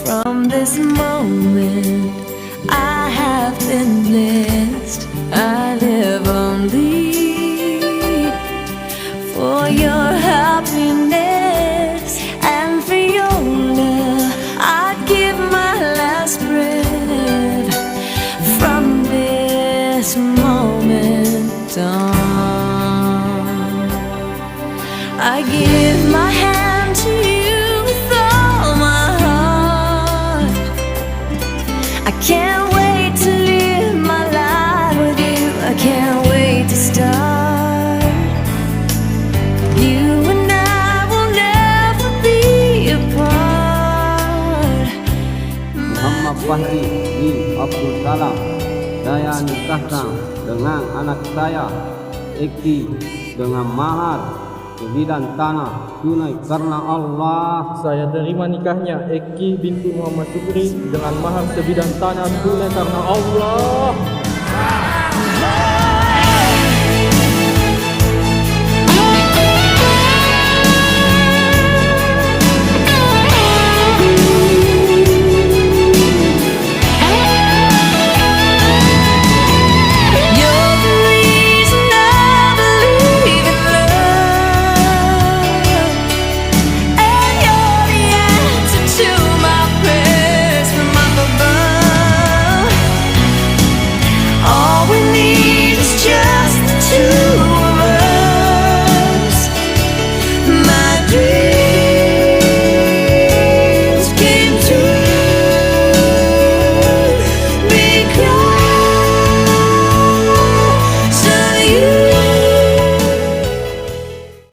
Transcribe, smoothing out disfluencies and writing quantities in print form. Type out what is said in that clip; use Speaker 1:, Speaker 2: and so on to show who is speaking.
Speaker 1: From this moment I have been blessed. I live only for your happiness and for your love. I'd give my last breath. From this moment on, I give my hand to you with all my heart. I can't wait to live my life with you. I can't wait to start. You and I will never be apart.
Speaker 2: Muhammad Fahri bin Abdul Salam, saya nikahkan dengan anak saya Eki dengan mahar sebidang tanah tunai karena Allah.
Speaker 3: Saya terima nikahnya Eki binti Muhammad Syukri dengan mahar sebidang tanah tunai karena Allah.